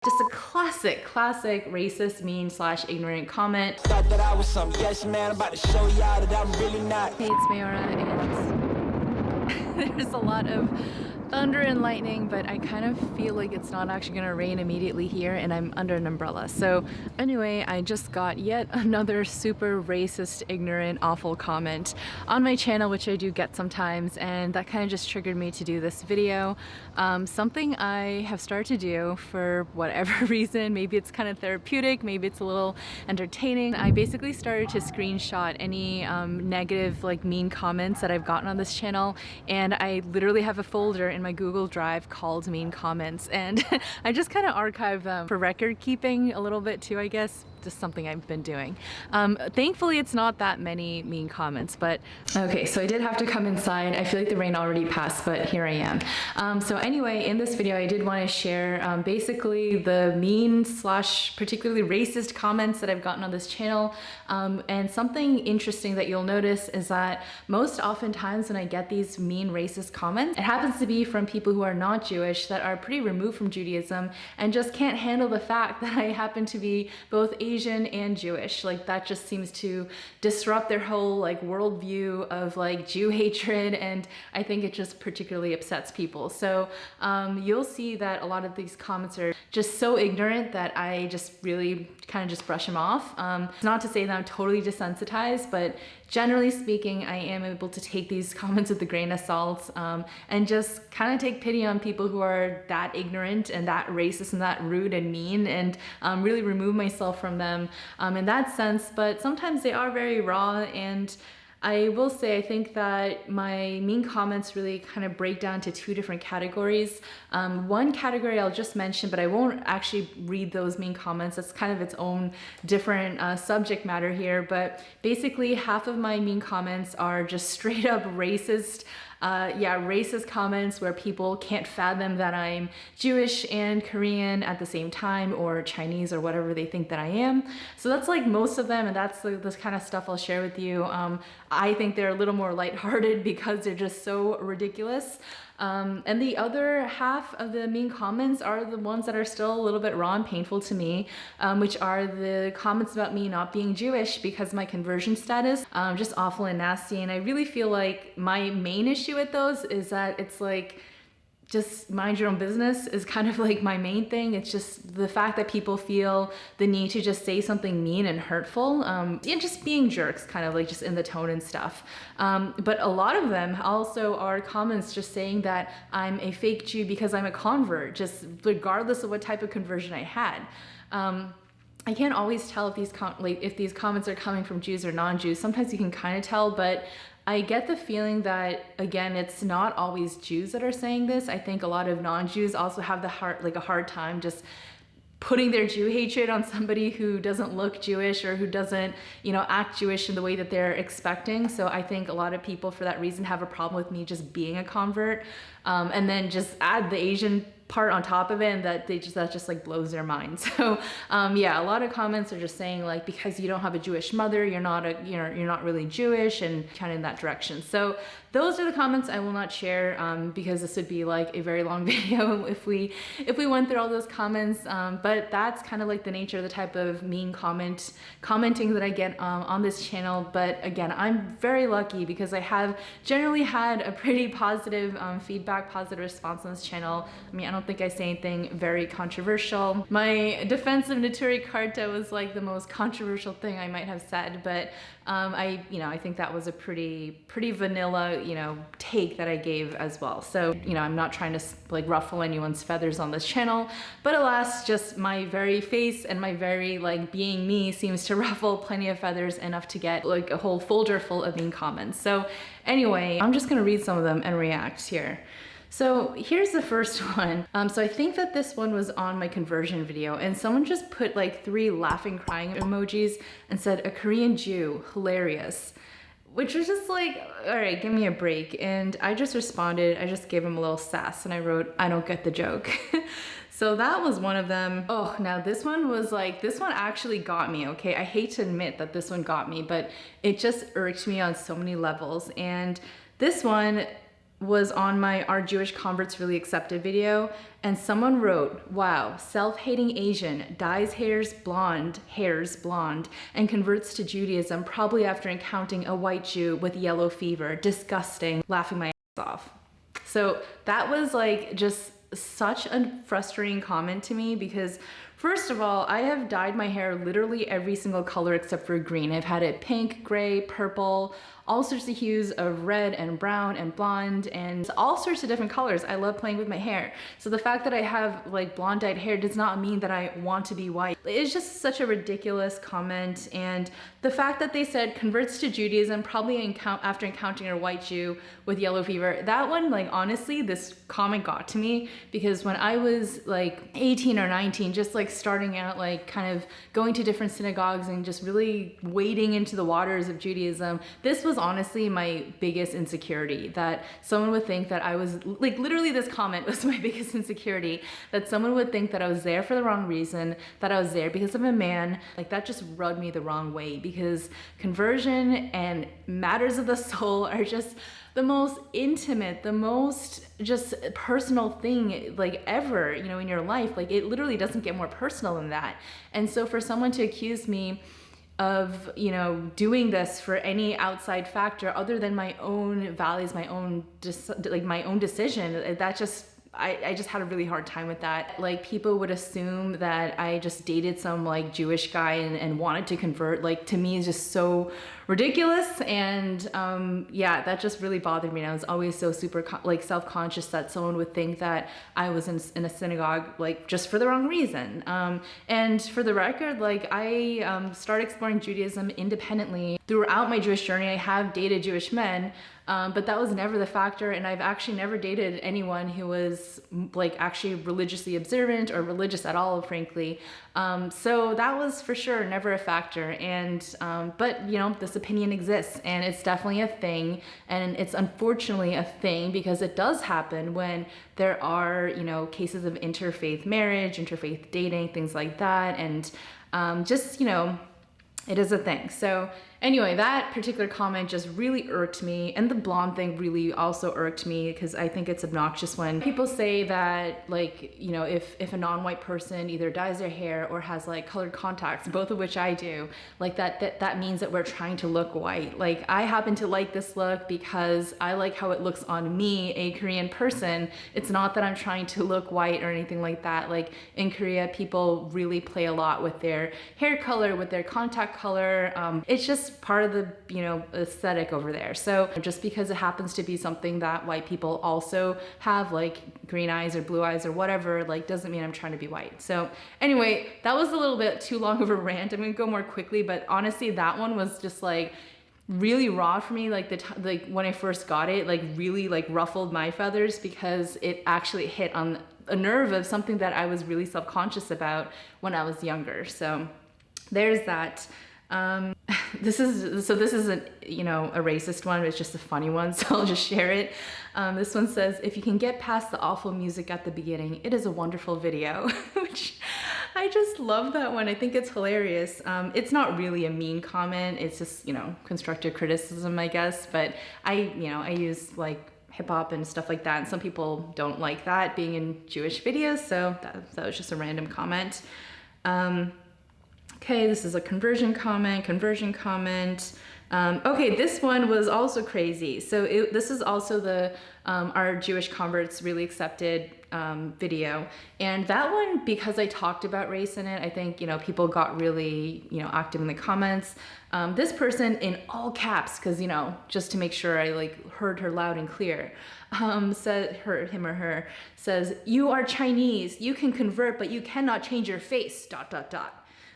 Just a classic racist, mean / ignorant comment. Thought that I was some yes man, about to show y'all that I'm really not. Hey, it's Meorah, and there's a lot of thunder and lightning, but I kind of feel like it's not actually gonna rain immediately here, and I'm under an umbrella. So anyway, I just got yet another super racist, ignorant, awful comment on my channel, which I do get sometimes, and that kind of just triggered me to do this video. Something I have started to do for whatever reason. Maybe it's kind of therapeutic, maybe it's a little entertaining. I basically started to screenshot any negative, like, mean comments that I've gotten on this channel, and I literally have a folder in my Google Drive called mean comments, and I just kind of archive them for record keeping a little bit too, I guess. Just something I've been doing. Thankfully it's not that many mean comments, but okay, so I did have to come inside. I feel like the rain already passed, but here I am. So anyway, in this video I did want to share basically the mean / particularly racist comments that I've gotten on this channel, and something interesting that you'll notice is that most oftentimes when I get these mean racist comments, it happens to be from people who are not Jewish, that are pretty removed from Judaism and just can't handle the fact that I happen to be both Asian and Jewish. Like, that just seems to disrupt their whole like worldview of like Jew hatred, and I think it just particularly upsets people. So you'll see that a lot of these comments are just so ignorant that I just really kind of just brush them off. It's not to say that I'm totally desensitized, but generally speaking, I am able to take these comments with a grain of salt, and just kind of take pity on people who are that ignorant and that racist and that rude and mean, and really remove myself from them in that sense. But sometimes they are very raw, and I will say I think that my mean comments really kind of break down to two different categories. One category I'll just mention, but I won't actually read those mean comments. That's kind of its own different subject matter here. But basically half of my mean comments are just straight up racist. Racist comments where people can't fathom that I'm Jewish and Korean at the same time, or Chinese, or whatever they think that I am. So that's like most of them, and that's the kind of stuff I'll share with you. I think they're a little more lighthearted because they're just so ridiculous. And the other half of the mean comments are the ones that are still a little bit raw and painful to me, which are the comments about me not being Jewish because of my conversion status, just awful and nasty. And I really feel like my main issue with those is that it's like, just mind your own business is kind of like my main thing. It's just the fact that people feel the need to just say something mean and hurtful, and just being jerks, kind of like just in the tone and stuff. But a lot of them also are comments just saying that I'm a fake Jew because I'm a convert, just regardless of what type of conversion I had. I can't always tell if these comments are coming from Jews or non-Jews. Sometimes you can kind of tell, but I get the feeling that, again, it's not always Jews that are saying this. I think a lot of non-Jews also have a hard time just putting their Jew hatred on somebody who doesn't look Jewish or who doesn't, act Jewish in the way that they're expecting. So I think a lot of people for that reason have a problem with me just being a convert, and then just add the Asian part on top of it, and that just like blows their mind. So a lot of comments are just saying like, because you don't have a Jewish mother, you're not really Jewish, and kind of in that direction. So those are the comments I will not share, because this would be like a very long video if we went through all those comments. But that's kind of like the nature of the type of mean commenting that I get on this channel. But again, I'm very lucky because I have generally had a pretty positive feedback, positive response on this channel. I mean, I don't think I say anything very controversial. My defense of Naturi Karta was like the most controversial thing I might have said, but I think that was a pretty vanilla, take that I gave as well. So, I'm not trying to like ruffle anyone's feathers on this channel, but alas, just my very face and my very like being me seems to ruffle plenty of feathers, enough to get like a whole folder full of mean comments. So anyway, I'm just gonna read some of them and react here. So here's the first one. So I think that this one was on my conversion video, and someone just put like 3 laughing, crying emojis and said, "A Korean Jew, hilarious." Which was just like, all right, give me a break. And I just responded, I just gave him a little sass, and I wrote, "I don't get the joke." So that was one of them. Oh, now this one actually got me, okay? I hate to admit that this one got me, but it just irked me on so many levels. And this one, was on my Are Jewish Converts Really Accepted video, and someone wrote, wow, self-hating Asian dyes hairs blonde, and converts to Judaism probably after encountering a white Jew with yellow fever. Disgusting, laughing my ass off. So that was like just such a frustrating comment to me because first of all, I have dyed my hair literally every single color except for green. I've had it pink, gray, purple, all sorts of hues of red and brown and blonde and all sorts of different colors. I love playing with my hair. So the fact that I have like blonde dyed hair does not mean that I want to be white. It's just such a ridiculous comment. And the fact that they said converts to Judaism probably after encountering a white Jew with yellow fever, that one, like honestly, this comment got to me because when I was like 18 or 19, just like starting out, like kind of going to different synagogues and just really wading into the waters of Judaism, this was honestly my biggest insecurity, that someone would think that I was like, literally this comment was my biggest insecurity, that someone would think that I was there for the wrong reason, that I was there because I'm a man. Like that just rubbed me the wrong way because conversion and matters of the soul are just the most intimate, the most just personal thing like ever, you know, in your life. Like it literally doesn't get more personal than that. And so for someone to accuse me of, you know, doing this for any outside factor other than my own values, my own decision, that just, I just had a really hard time with that. Like people would assume that I just dated some like Jewish guy and wanted to convert. Like to me is just so ridiculous. And yeah, that just really bothered me. And I was always so super like self-conscious that someone would think that I was in a synagogue like just for the wrong reason. And for the record, like I started exploring Judaism independently. Throughout my Jewish journey, I have dated Jewish men, but that was never the factor. And I've actually never dated anyone who was like actually religiously observant or religious at all, frankly. So that was for sure never a factor. And, but you know, this opinion exists and it's definitely a thing. And it's unfortunately a thing because it does happen when there are, you know, cases of interfaith marriage, interfaith dating, things like that. And, just, you know, it is a thing. So anyway, that particular comment just really irked me. And the blonde thing really also irked me because I think it's obnoxious when people say that, like, you know, if a non-white person either dyes their hair or has like colored contacts, both of which I do, like that means that we're trying to look white. Like I happen to like this look because I like how it looks on me, a Korean person. It's not that I'm trying to look white or anything like that. Like in Korea, people really play a lot with their hair color, with their contact color. It's just part of the, you know, aesthetic over there. So just because it happens to be something that white people also have, like green eyes or blue eyes or whatever, like doesn't mean I'm trying to be white. So anyway, that was a little bit too long of a rant. I'm gonna go more quickly, but honestly, that one was just like really raw for me. Like like when I first got it, like really like ruffled my feathers because it actually hit on a nerve of something that I was really self-conscious about when I was younger. So there's that. This isn't, you know, a racist one, it's just a funny one, so I'll just share it. This one says, if you can get past the awful music at the beginning, it is a wonderful video, which I just love that one. I think it's hilarious. It's not really a mean comment, it's just, you know, constructive criticism, I guess, but I use like hip hop and stuff like that, and some people don't like that being in Jewish videos, so that was just a random comment. Okay, this is a conversion comment. Okay, this one was also crazy. So this is also the Our Jewish Converts Really Accepted video. And that one, because I talked about race in it, I think, you know, people got really, you know, active in the comments. This person in all caps, because, you know, just to make sure I like heard her loud and clear, said him or her says, "You are Chinese, you can convert, but you cannot change your face, ...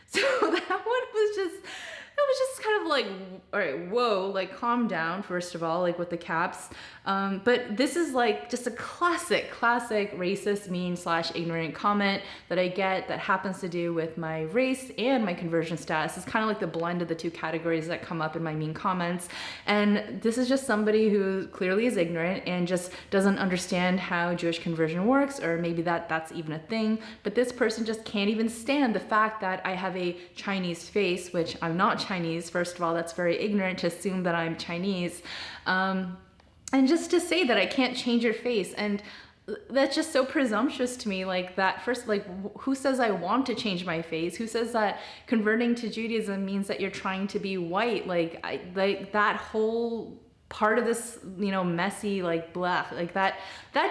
So that one was just, kind of like, all right, whoa, like calm down, first of all, like with the caps. But this is like just a classic racist, mean / ignorant comment that I get that happens to do with my race and my conversion status. It's kind of like the blend of the two categories that come up in my mean comments. And this is just somebody who clearly is ignorant and just doesn't understand how Jewish conversion works, or maybe that's even a thing. But this person just can't even stand the fact that I have a Chinese face, which I'm not Chinese. First of all, that's very ignorant to assume that I'm Chinese. And just to say that I can't change your face, and that's just so presumptuous to me. Like that first, like who says I want to change my face? Who says that converting to Judaism means that you're trying to be white? Like that whole part of this, messy, like blah, like that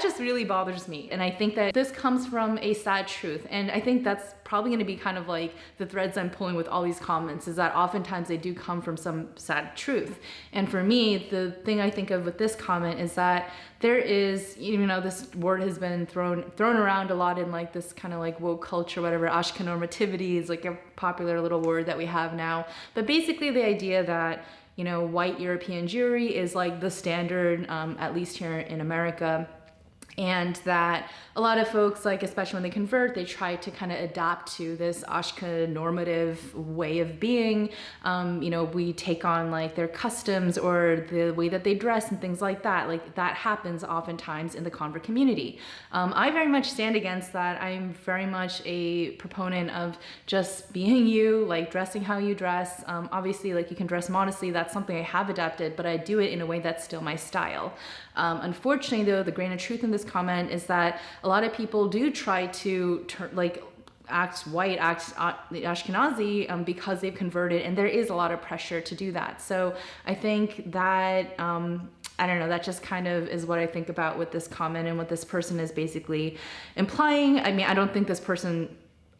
just really bothers me. And I think that this comes from a sad truth. And I think that's probably going to be kind of like the threads I'm pulling with all these comments, is that oftentimes they do come from some sad truth. And for me, the thing I think of with this comment is that there is, this word has been thrown around a lot in like this kind of like woke culture, whatever. Ashkenormativity is like a popular little word that we have now. But basically the idea that, white European Jewry is like the standard, at least here in America. And that a lot of folks, like especially when they convert, they try to kind of adapt to this Ashka normative way of being. We take on like their customs or the way that they dress and things like that. Like that happens oftentimes in the convert community. I very much stand against that. I'm very much a proponent of just being you, like dressing how you dress. Obviously, like you can dress modestly. That's something I have adapted, but I do it in a way that's still my style. Unfortunately, though, the grain of truth in this comment is that a lot of people do try to act white, act Ashkenazi because they've converted, and there is a lot of pressure to do that. So I think that, I don't know, that just kind of is what I think about with this comment and what this person is basically implying. I mean, I don't think this person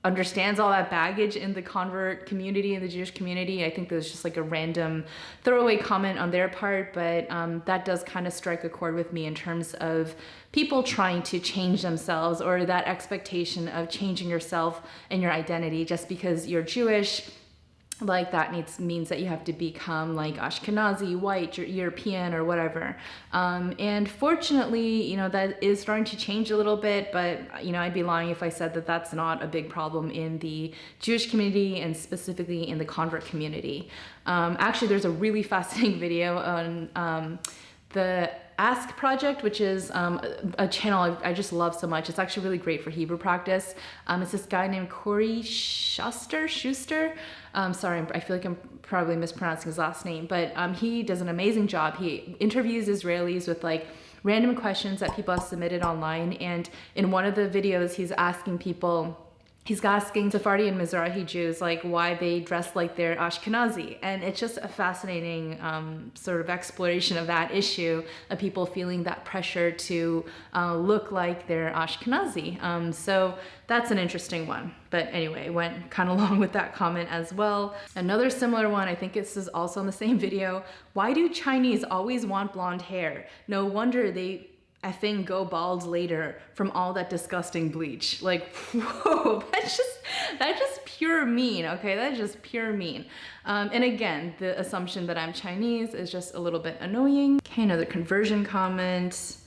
understands all that baggage in the convert community, in the Jewish community. I think there's just like a random throwaway comment on their part, but that does kind of strike a chord with me in terms of people trying to change themselves, or that expectation of changing yourself and your identity just because you're Jewish. Like that means that you have to become like Ashkenazi, white, European, or whatever. And fortunately, that is starting to change a little bit, but, I'd be lying if I said that that's not a big problem in the Jewish community and specifically in the convert community. Actually, there's a really fascinating video on the Ask Project, which is a channel I just love so much. It's actually really great for Hebrew practice. It's this guy named Corey Schuster. Sorry, I feel like I'm probably mispronouncing his last name, but he does an amazing job. He interviews Israelis with like random questions that people have submitted online. And in one of the videos, he's asking Sephardi and Mizrahi Jews like why they dress like they're Ashkenazi, and it's just a fascinating sort of exploration of that issue of people feeling that pressure to look like they're Ashkenazi. So that's an interesting one. But anyway, went kind of along with that comment as well. Another similar one, I think this is also in the same video. Why do Chinese always want blonde hair? No wonder they effing go bald later from all that disgusting bleach. Like, whoa, that's just pure mean, okay? That's just pure mean. And again, the assumption that I'm Chinese is just a little bit annoying. Okay, another conversion comment.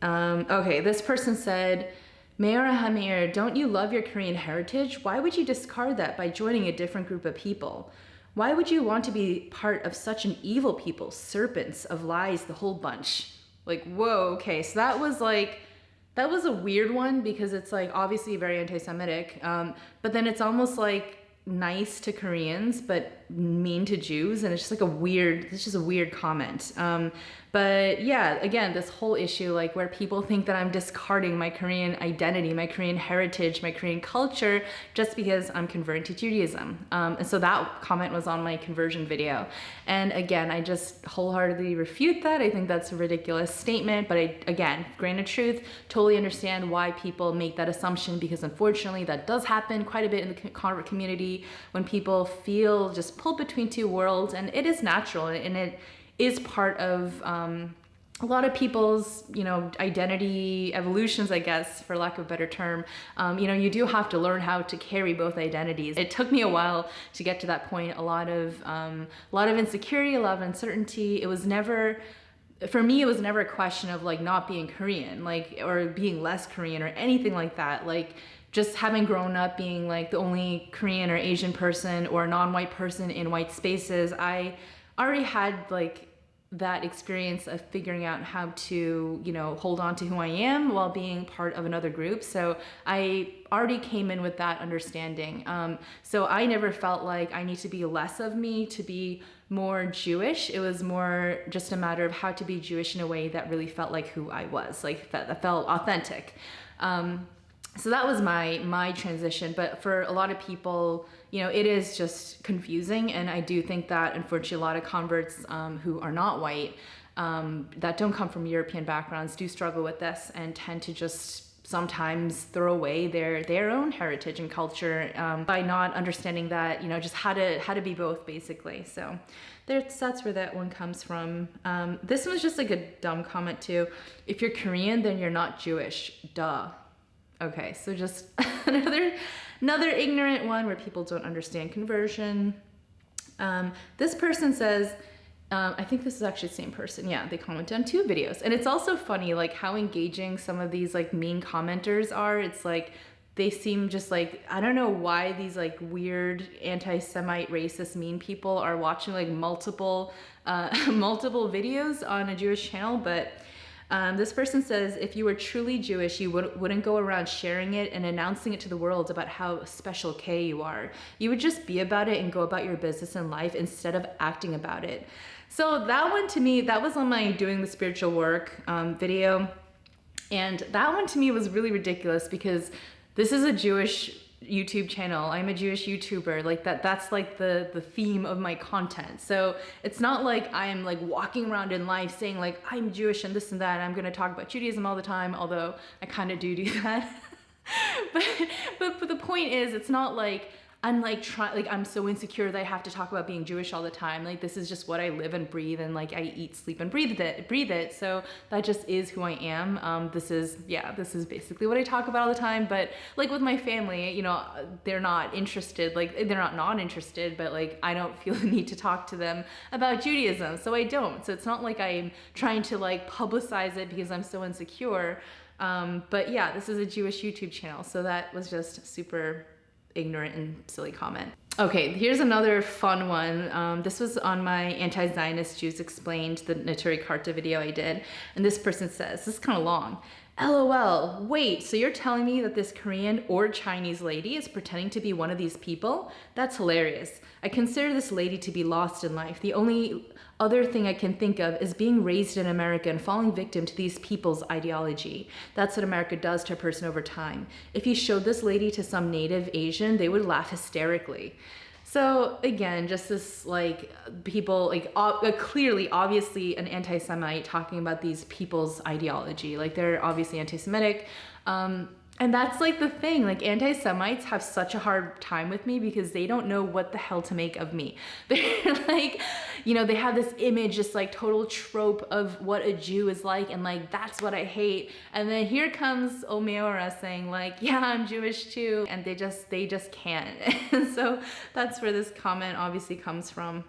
Okay, this person said, Meorah Hamir, don't you love your Korean heritage? Why would you discard that by joining a different group of people? Why would you want to be part of such an evil people, serpents of lies, the whole bunch? Like, whoa, okay, so that was a weird one because it's like obviously very anti-Semitic, but then it's almost like nice to Koreans but mean to Jews, and it's just a weird comment. But yeah, again, this whole issue like where people think that I'm discarding my Korean identity, my Korean heritage, my Korean culture just because I'm converting to Judaism. And so that comment was on my conversion video. And again, I just wholeheartedly refute that. I think that's a ridiculous statement, but again, grain of truth, totally understand why people make that assumption, because unfortunately that does happen quite a bit in the convert community when people feel just pulled between two worlds, and it is natural, and it is part of a lot of people's, identity evolutions, I guess, for lack of a better term. You do have to learn how to carry both identities. It took me a while to get to that point. A lot of insecurity, a lot of uncertainty. For me, it was never a question of like not being Korean, like, or being less Korean or anything like that. Like, just having grown up being like the only Korean or Asian person or non-white person in white spaces, I already had like that experience of figuring out how to, you know, hold on to who I am while being part of another group. So I already came in with that understanding. So I never felt like I need to be less of me to be more Jewish. It was more just a matter of how to be Jewish in a way that really felt like who I was, like that felt authentic. So that was my transition. But for a lot of people, you know, it is just confusing. And I do think that unfortunately a lot of converts who are not white, that don't come from European backgrounds, do struggle with this and tend to just sometimes throw away their own heritage and culture by not understanding that, you know, just how to be both, basically. So that's where that one comes from. This one's just like a dumb comment too. If you're Korean, then you're not Jewish. Duh. Okay, so just another ignorant one where people don't understand conversion. This person says, I think this is actually the same person. Yeah, they commented on 2 videos. And it's also funny, like how engaging some of these like mean commenters are. It's like, they seem just like, I don't know why these like weird anti-Semite, racist, mean people are watching like multiple videos on a Jewish channel, but this person says, if you were truly Jewish, you wouldn't go around sharing it and announcing it to the world about how special K you are. You would just be about it and go about your business in life instead of acting about it. So that one to me, that was on my Doing the Spiritual Work video. And that one to me was really ridiculous because this is a Jewish YouTube channel. I'm a Jewish YouTuber. Like that's like the theme of my content. So it's not like I'm like walking around in life saying like I'm Jewish and this and that and I'm going to talk about Judaism all the time, although I kind of do that. but the point is, it's not like I'm like I'm so insecure that I have to talk about being Jewish all the time. Like this is just what I live and breathe, and like I eat, sleep, and breathe it. So that just is who I am. This is basically what I talk about all the time. But like with my family, you know, they're not interested. Like they're not interested, but like I don't feel the need to talk to them about Judaism, so I don't. So it's not like I'm trying to like publicize it because I'm so insecure. But yeah, this is a Jewish YouTube channel, so that was just super ignorant and silly comment. Okay, here's another fun one. This was on my Anti-Zionist Jews Explained, the Naturi Karta video I did. And this person says, this is kind of long. LOL, wait, so you're telling me that this Korean or Chinese lady is pretending to be one of these people? That's hilarious. I consider this lady to be lost in life. The only other thing I can think of is being raised in America and falling victim to these people's ideology. That's what America does to a person over time. If you showed this lady to some native Asian, they would laugh hysterically. So again, just this like people like clearly, obviously an anti-Semite talking about these people's ideology. Like they're obviously anti-Semitic. And that's like the thing, like anti-Semites have such a hard time with me because they don't know what the hell to make of me. They're like, you know, they have this image, this like total trope of what a Jew is like, and like, that's what I hate. And then here comes Meorah saying like, yeah, I'm Jewish too. And they just can't. And so that's where this comment obviously comes from.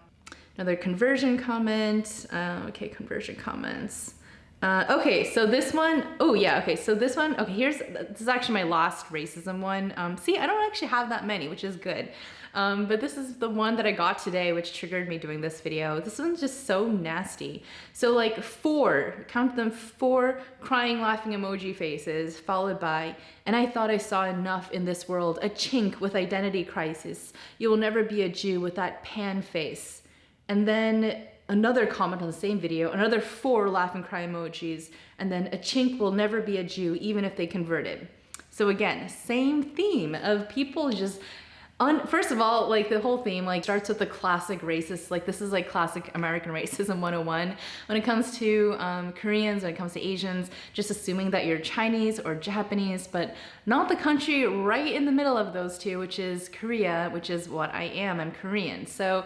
Another conversion comment. Okay, conversion comments. Okay, so this one, so this one, this is actually my last racism one. See, I don't actually have that many, which is good. But this is the one that I got today, which triggered me doing this video. This one's just so nasty. So like 4 crying, laughing emoji faces, followed by, and I thought I saw enough in this world, a chink with identity crisis. You will never be a Jew with that pan face. And then another comment on the same video, another 4 laugh and cry emojis, and then a chink will never be a Jew even if they converted. So again, same theme of people just, first of all, like the whole theme like starts with the classic racist, like this is like classic American racism 101. When it comes to Koreans, when it comes to Asians, just assuming that you're Chinese or Japanese, but not the country right in the middle of those two, which is Korea, which is what I am, I'm Korean. So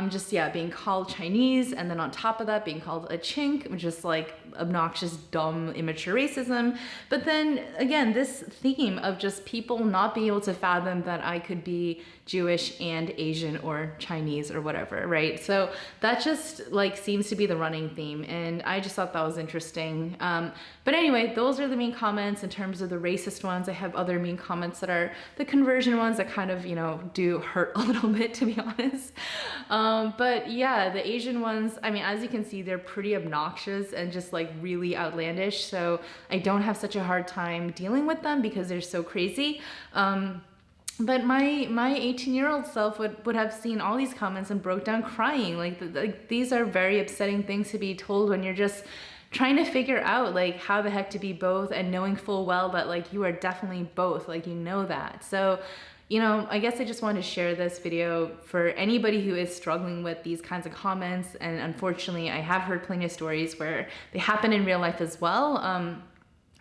just, yeah, being called Chinese, and then on top of that, being called a chink, which is like obnoxious, dumb, immature racism. But then again, this theme of just people not being able to fathom that I could be be Jewish and Asian or Chinese or whatever, right? So that just like seems to be the running theme, and I just thought that was interesting. But anyway, those are the main comments in terms of the racist ones. I have other mean comments that are the conversion ones that kind of, you know, do hurt a little bit, to be honest. But yeah, the Asian ones, I mean, as you can see, they're pretty obnoxious and just like really outlandish. So I don't have such a hard time dealing with them because they're so crazy. But my 18-year-old self would have seen all these comments and broke down crying. Like these are very upsetting things to be told when you're just trying to figure out like how the heck to be both, and knowing full well that like you are definitely both, like you know that. So, you know, I guess I just wanted to share this video for anybody who is struggling with these kinds of comments. And unfortunately, I have heard plenty of stories where they happen in real life as well.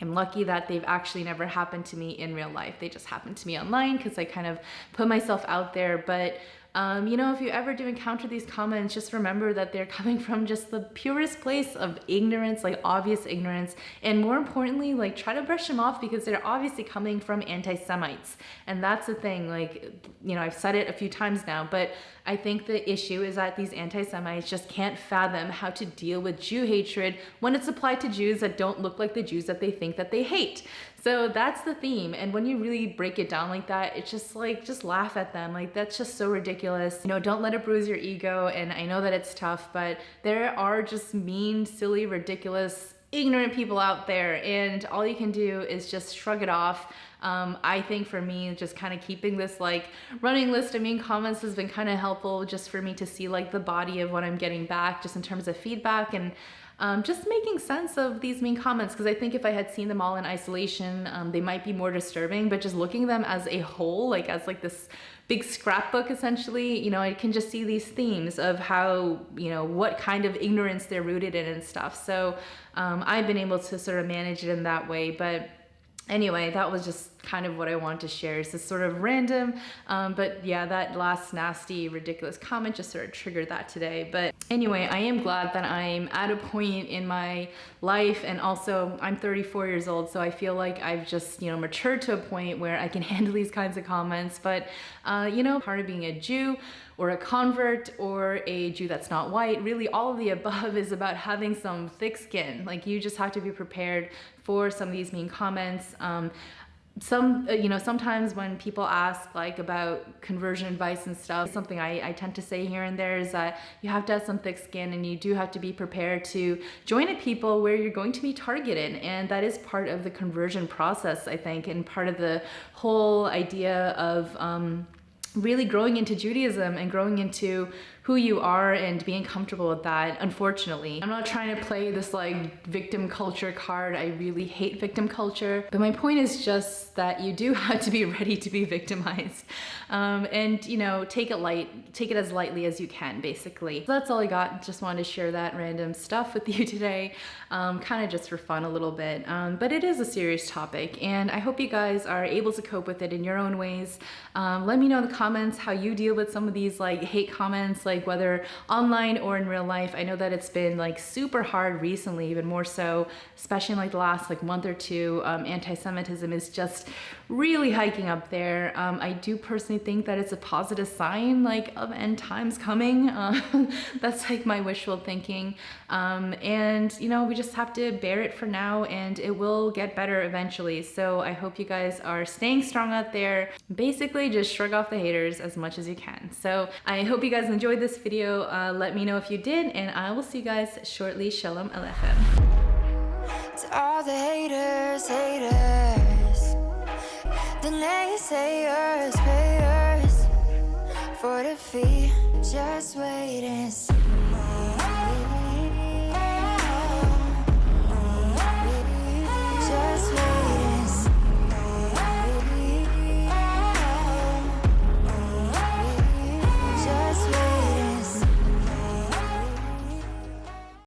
I'm lucky that they've actually never happened to me in real life. They just happened to me online because I kind of put myself out there. But you know, if you ever do encounter these comments, just remember that they're coming from just the purest place of ignorance, like obvious ignorance. And more importantly, like try to brush them off because they're obviously coming from anti-Semites. And that's the thing, like, you know, I've said it a few times now, but I think the issue is that these anti-Semites just can't fathom how to deal with Jew hatred when it's applied to Jews that don't look like the Jews that they think that they hate. So that's the theme. And when you really break it down like that, it's just like, just laugh at them. Like, that's just so ridiculous. You know, don't let it bruise your ego. And I know that it's tough, but there are just mean, silly, ridiculous, ignorant people out there. And all you can do is just shrug it off. I think for me, just kind of keeping this like running list of mean comments has been kind of helpful just for me to see like the body of what I'm getting back just in terms of feedback, and just making sense of these mean comments, because I think if I had seen them all in isolation, they might be more disturbing, but just looking at them as a whole, like as like this big scrapbook essentially, you know, I can just see these themes of how, you know, what kind of ignorance they're rooted in and stuff. So I've been able to sort of manage it in that way. But anyway, that was just kind of what I wanted to share. It's just sort of random, but yeah, that last nasty, ridiculous comment just sort of triggered that today. But anyway, I am glad that I'm at a point in my life, and also I'm 34 years old, so I feel like I've just, you know, matured to a point where I can handle these kinds of comments. But you know, part of being a Jew or a convert or a Jew that's not white, really all of the above, is about having some thick skin. Like, you just have to be prepared for some of these mean comments. You know, sometimes when people ask like about conversion advice and stuff, something I tend to say here and there is that you have to have some thick skin, and you do have to be prepared to join a people where you're going to be targeted. And that is part of the conversion process, I think, and part of the whole idea of really growing into Judaism and growing into who you are and being comfortable with that. Unfortunately, I'm not trying to play this like victim culture card. I really hate victim culture, but my point is just that you do have to be ready to be victimized, and you know, take it as lightly as you can, basically. So that's all I got. Just wanted to share that random stuff with you today, kind of just for fun a little bit, but it is a serious topic, and I hope you guys are able to cope with it in your own ways. Let me know in the comments how you deal with some of these like hate comments, like whether online or in real life. I know that it's been like super hard recently, even more so, especially in like the last like month or two. Anti-Semitism is just really hiking up there. I do personally think that it's a positive sign like of end times coming. That's like my wishful thinking. And you know, we just have to bear it for now, and it will get better eventually. So I hope you guys are staying strong out there. Basically, just shrug off the haters as much as you can. So I hope you guys enjoyed this video. Let me know if you did, and I will see you guys shortly. Shalom Aleichem. To all the haters, the naysayers, payers for the fee, just wait and see.